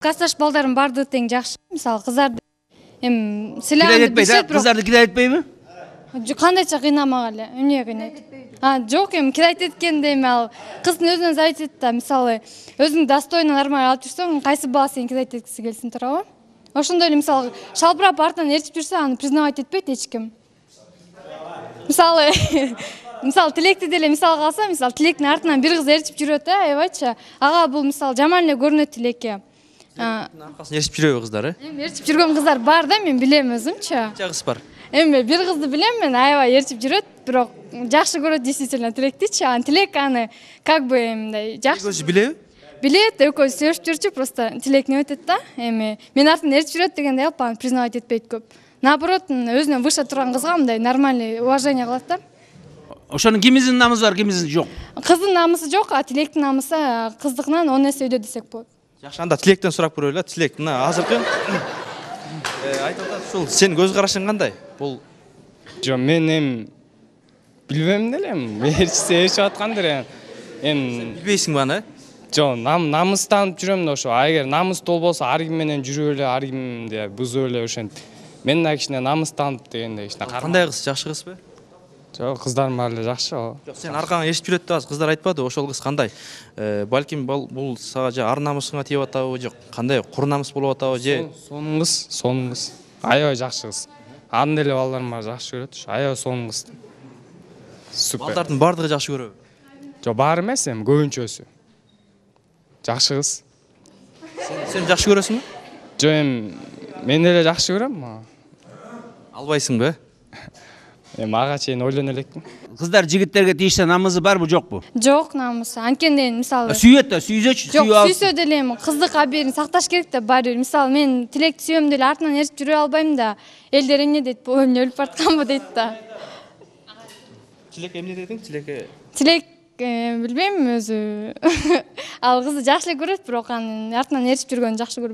классташ балдарым барды тең жакшы. Мисалы кыздарды силам Кидайт этпейт, кыздарды кидайт этпейби? Кандайча кыйнамак эле. Эмне кыйнайт? Жок, кидайт эткенде ал кыздын өзүнө зависит да. Мисалы, өзүң достойно нормально алып жүрсөң, кайсы бала сени кидайт эткиси келсин, туурабы? Ошондой эле мисалы, шалбырап артынан ээрчип жүрсө, аны признавать этпейт эч ким. Мисалы, Тилекти деле мисалга алса, Тилектин артынан бир кыз ээрчип жүрөт, аябайчы. Ага бул мисалы жаман эле көрүнөт Тилекке. Аркасын ээрчип жүрөбү кыздар, Ээрчип жүргөн кыздар бар да, мен билем өзүмчү. Канча кыз бар? Бир кызды билем мен, аябай ээрчип жүрөт, бирок жакшы көрөт действительно Тилектичи. Тилек аны как бы мындай жакшы. Экөөсү билеби? Билет, экөөсү сөйлөшүп жүрчү, просто Тилек не өтөт да. Мен артынан ээрчип жүрөт дегенде алып аны признавать этпейт көп. Наоборот, өзүнөн выше турган кызга мындай нормальный уважение кылат да. Ошонун кимисинин намысы бар, кимисинин жок. Кыздын намысы жок, а Тилектин намысы кыздыкынан 10 эсе өйдө десек болот. Жакшы, анда Тилектен сурап көрөлү. Тилек, мына азыркы айтып атат, ушул сенин көз карашың кандай? Бул жок, мен билбем делем. Ээрчип аткандыр. билбейсиңби аны? Жок, намыстанып жүрөм да ошо. Эгер намыстуу болбосо ар ким менен жүрө эле, ар кимди бузуп эле ошентип. Мен да кичине намыстанып дегенде кичине Кандай кыз, жакшы кызбы? Жок, кыздарым баары эле жакшы. Жок, сен аркаңа ээрчип жүрөт деп кыздар айтпады, ошол кыз кандай? Балким бул сага же ар намысыңа тийип атабы, жок, кандай кур намыс болуп атабы же? Сонун кыз. Аябай жакшы кыз. Анын деле балдарым баары жакшы көрөт. Аябай сонун кыз. Супер. Балдардын бардыгы жакшы көрөбү? Жок, баары эмес, көбүнчөсү. Жакшы кыз. Сен жакшы көрөсүңбү? Жок, мен деле жакшы көрөм. Албайсыңбы? Ага чейин ойлоно элекмин. Кыздар жигиттерге тийишсе намысы барбы, жокпу? Жок, намысы. Анткенде мисалы Сүйөт да, сүйзөчү, жок, сүйсө деле кыздык абийирин сакташ керек да баары бир. Мисалы, мен Тилекти сүйөм деле артынан ээрчип жүрө албайм да. Элдер эмне дейт, бул эмне өлүп баратканбы дейт да. Тилек эмне дедиң? Тилек билбейм өзү. Ал кызды жакшы эле көрөт, бирок анын артынан ээрчип жүргөнүн жакшы көрбөйт.